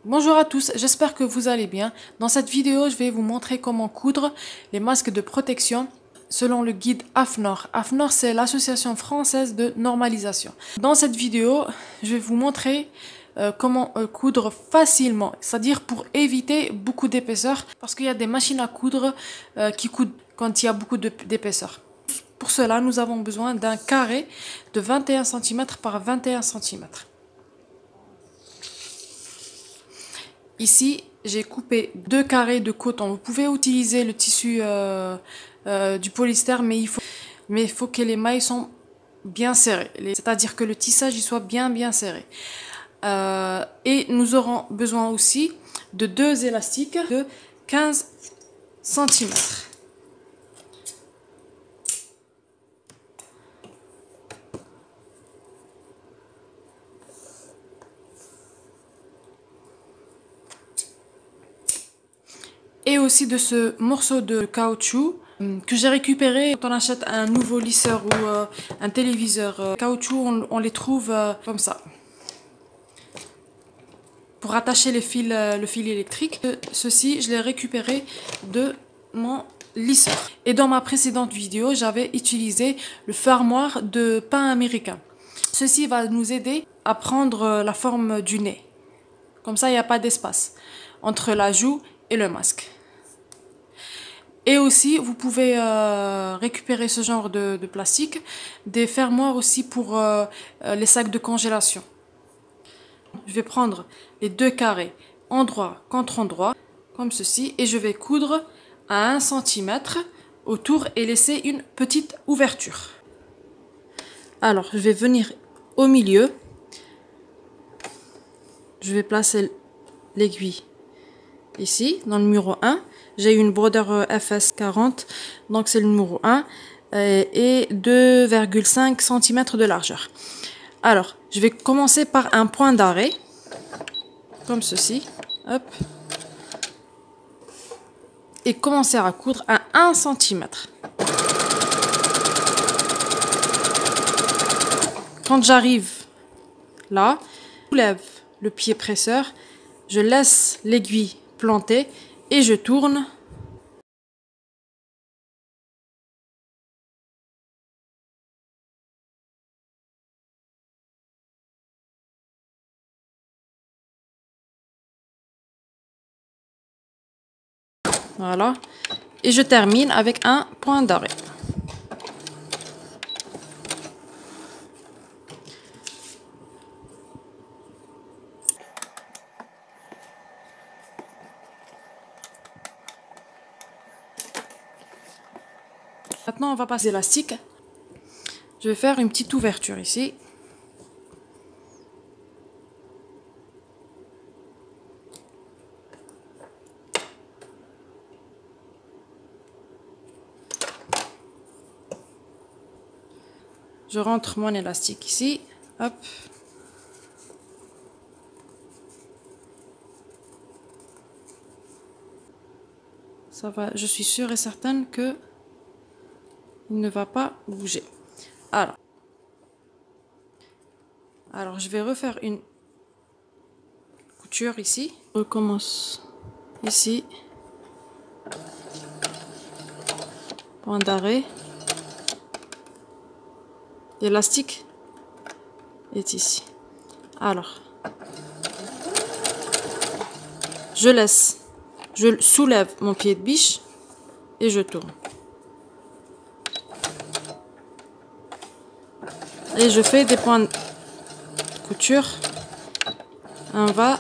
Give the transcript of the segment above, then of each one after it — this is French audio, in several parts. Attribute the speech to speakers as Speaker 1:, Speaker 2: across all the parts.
Speaker 1: Bonjour à tous, j'espère que vous allez bien. Dans cette vidéo, je vais vous montrer comment coudre les masques de protection selon le guide AFNOR. AFNOR, c'est l'Association française de normalisation. Dans cette vidéo, je vais vous montrer comment coudre facilement, c'est-à-dire pour éviter beaucoup d'épaisseur, parce qu'il y a des machines à coudre qui coudent quand il y a beaucoup d'épaisseur. Pour cela, nous avons besoin d'un carré de 21 cm par 21 cm. Ici, j'ai coupé 2 carrés de coton. Vous pouvez utiliser le tissu du polyester, mais il faut que les mailles sont bien serrées. C'est-à-dire que le tissage il soit bien serré. Et nous aurons besoin aussi de 2 élastiques de 15 cm. Et aussi de ce morceau de caoutchouc que j'ai récupéré quand on achète un nouveau lisseur ou un téléviseur caoutchouc, on les trouve comme ça. Pour attacher le fil électrique, ceci je l'ai récupéré de mon lisseur. Et dans ma précédente vidéo, j'avais utilisé le fermoir de pain américain. Ceci va nous aider à prendre la forme du nez. Comme ça, il n'y a pas d'espace entre la joue et le masque. Et aussi, vous pouvez récupérer ce genre de plastique, des fermoirs aussi pour les sacs de congélation. Je vais prendre les 2 carrés endroit contre endroit, comme ceci, et je vais coudre à 1 cm autour et laisser une petite ouverture. Alors, je vais venir au milieu. Je vais placer l'aiguille ici, dans le numéro 1. J'ai une brodeur FS 40, donc c'est le numéro 1, et 2,5 cm de largeur. Alors, je vais commencer par un point d'arrêt, comme ceci, hop, et commencer à coudre à 1 cm. Quand j'arrive là, je soulève le pied presseur, je laisse l'aiguille planter et je tourne. Voilà. Et je termine avec un point d'arrêt. Maintenant, on va passer l'élastique. Je vais faire une petite ouverture ici. Je rentre mon élastique ici. Hop. Ça va, je suis sûre et certaine que il ne va pas bouger. Alors je vais refaire une couture ici. Je recommence ici. Point d'arrêt. L'élastique est ici. Alors, je soulève mon pied de biche et je tourne. Et je fais des points de couture. Un va.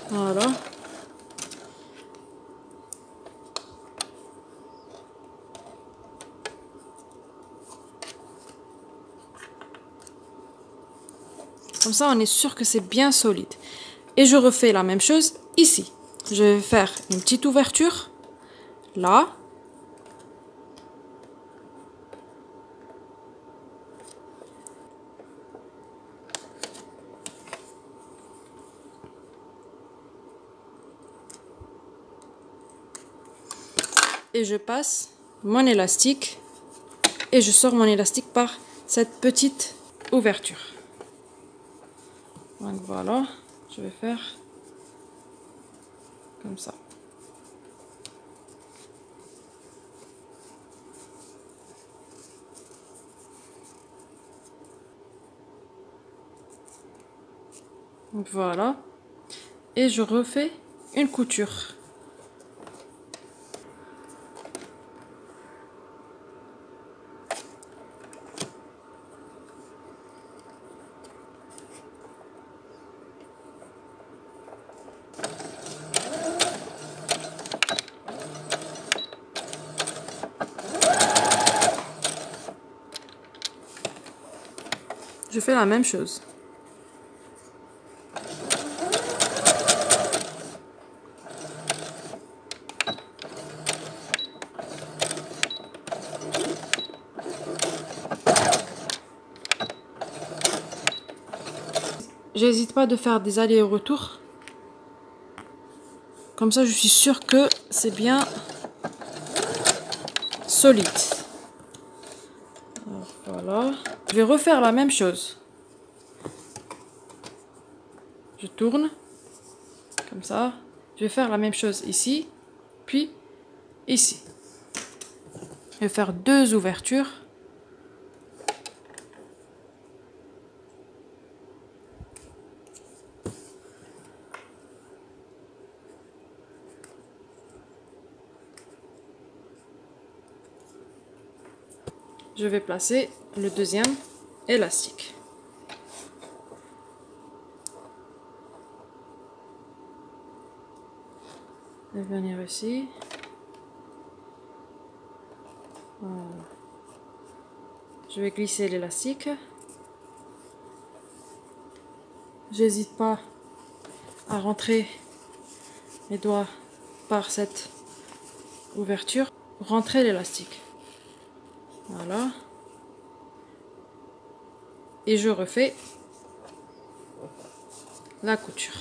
Speaker 1: Voilà. Comme ça, on est sûr que c'est bien solide. Et je refais la même chose ici. Je vais faire une petite ouverture là. et je passe mon élastique et je sors mon élastique par cette petite ouverture. Donc voilà, je vais faire comme ça. Voilà, et je refais une couture. Je fais la même chose. J'hésite pas de faire des allers et retours. Comme ça, je suis sûre que c'est bien solide. Voilà. Je vais refaire la même chose. Je tourne. Comme ça. Je vais faire la même chose ici. Puis ici. Je vais faire 2 ouvertures. Je vais placer le deuxième élastique. Je vais venir ici. Voilà. Je vais glisser l'élastique. J'hésite pas à rentrer mes doigts par cette ouverture. Rentrer l'élastique. Voilà. Et je refais la couture.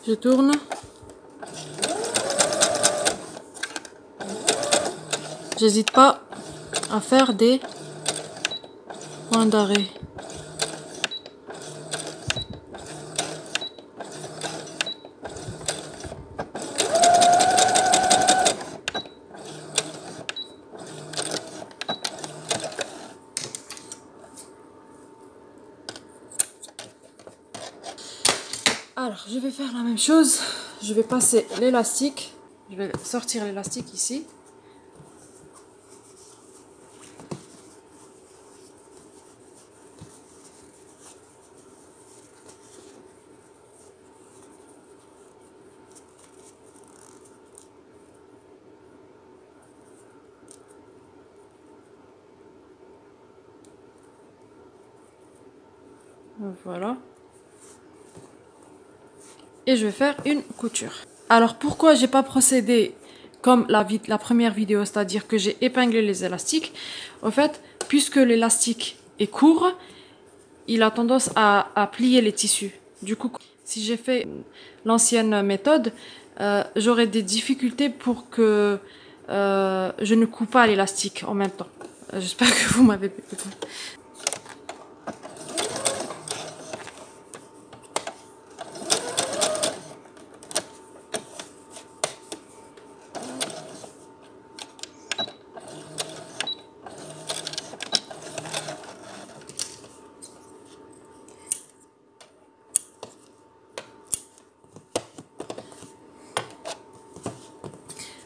Speaker 1: Je tourne. J'hésite pas à faire des points d'arrêt. Alors, je vais faire la même chose. Je vais passer l'élastique. Je vais sortir l'élastique ici. Voilà. Et je vais faire une couture. Alors pourquoi j'ai pas procédé comme la première vidéo, c'est-à-dire que j'ai épinglé les élastiques. En fait, puisque l'élastique est court, il a tendance à plier les tissus. Du coup, si j'ai fait l'ancienne méthode, j'aurais des difficultés pour que je ne coupe pas l'élastique en même temps. J'espère que vous m'avez compris.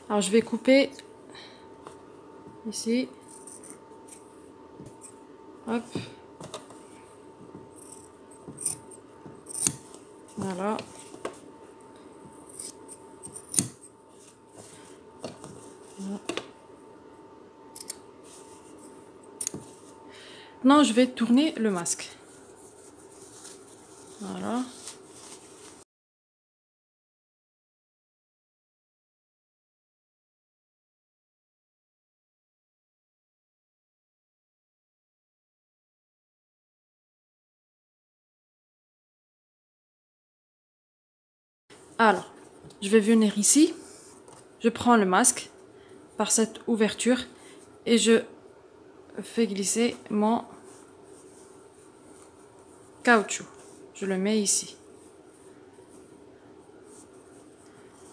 Speaker 1: Alors je vais couper ici. Hop. Voilà. Maintenant, je vais tourner le masque. Voilà. Alors, je vais venir ici. Je prends le masque par cette ouverture et je fais glisser mon caoutchouc. Je le mets ici.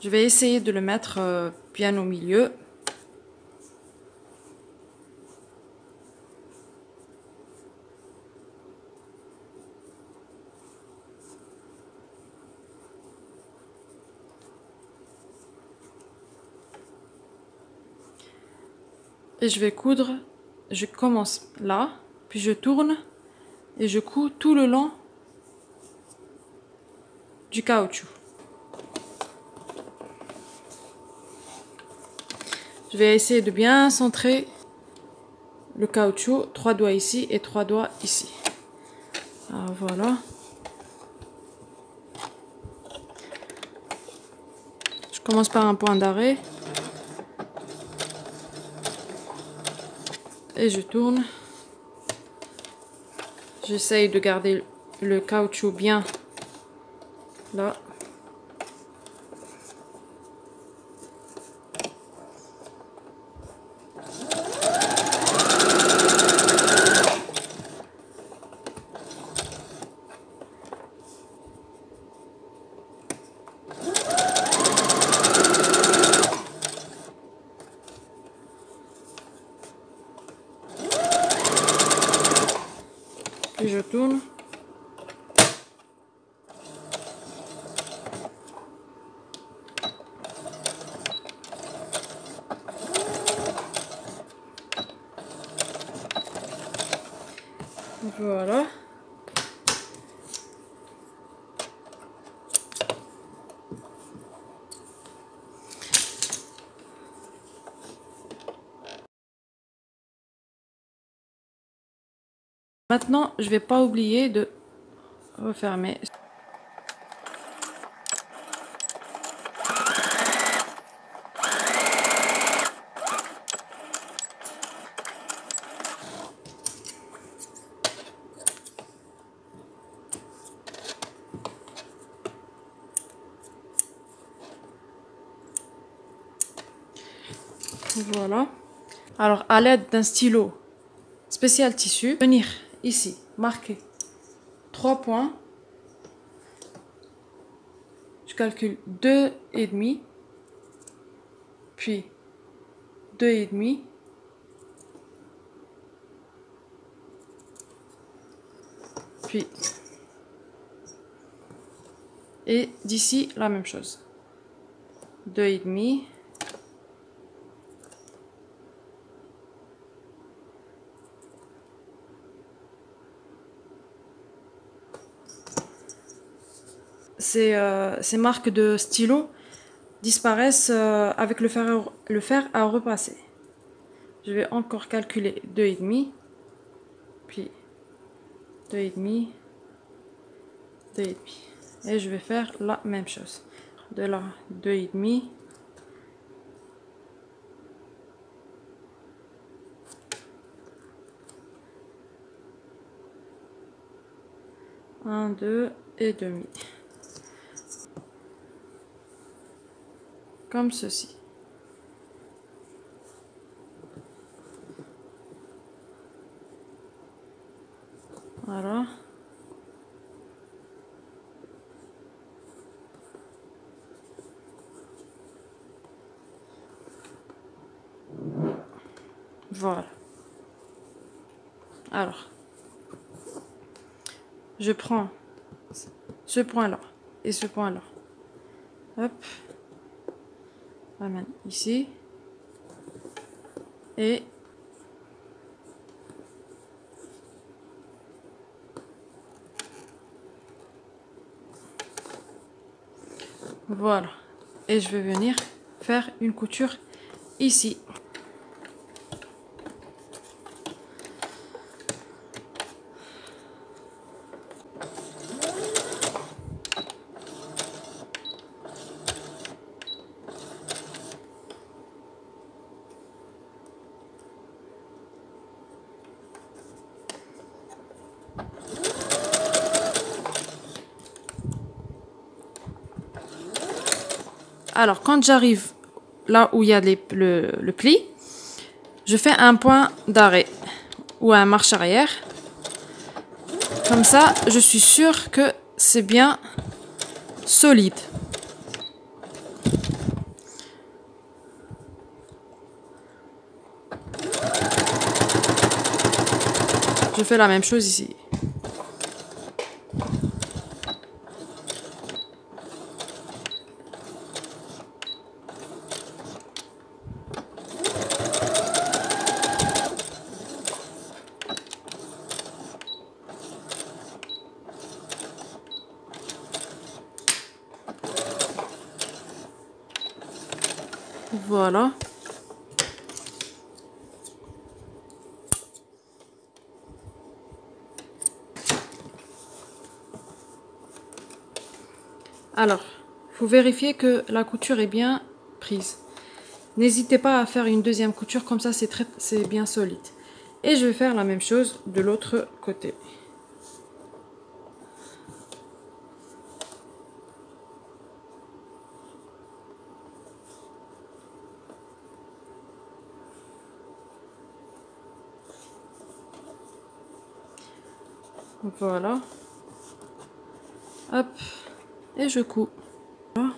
Speaker 1: Je vais essayer de le mettre bien au milieu. Et je vais coudre. Je commence là, puis je tourne et je couds tout le long du caoutchouc. Je vais essayer de bien centrer le caoutchouc, 3 doigts ici et 3 doigts ici. Alors voilà. Je commence par un point d'arrêt. Et je tourne. J'essaye de garder le caoutchouc bien là. Puis je tourne. Voilà. Maintenant, je vais pas oublier de refermer. Voilà. Alors, à l'aide d'un stylo spécial tissu, venir ici, marquer 3 points. Je calcule 2,5, puis 2,5, puis et d'ici la même chose. 2,5. Ces marques de stylo disparaissent avec le fer à repasser. Je vais encore calculer 2,5, puis 2,5, 2,5. Et je vais faire la même chose. De là, 2,5. Un, 2 et demi. Comme ceci. Voilà. Voilà. Alors, je prends ce point-là et ce point-là. Hop. Ramène ici. Et voilà. Et je vais venir faire une couture ici. Alors, quand j'arrive là où il y a le pli, je fais un point d'arrêt ou un marche arrière. Comme ça, je suis sûre que c'est bien solide. Je fais la même chose ici. Voilà. Alors, il faut vérifier que la couture est bien prise. N'hésitez pas à faire une deuxième couture, comme ça c'est bien solide. Et je vais faire la même chose de l'autre côté. Voilà. Hop. Et je couds. Voilà.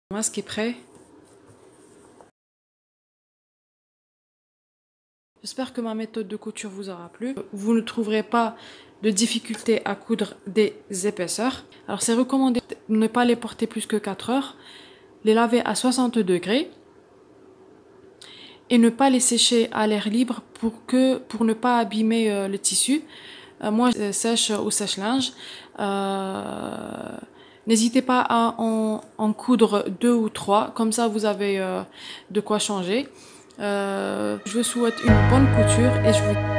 Speaker 1: Le masque est prêt. J'espère que ma méthode de couture vous aura plu. Vous ne trouverez pas de difficulté à coudre des épaisseurs. Alors c'est recommandé de ne pas les porter plus que 4 heures, les laver à 60 degrés et ne pas les sécher à l'air libre pour ne pas abîmer le tissu. Moi, je sèche au sèche-linge. N'hésitez pas à en coudre 2 ou 3, comme ça vous avez de quoi changer. Je vous souhaite une bonne couture et je vous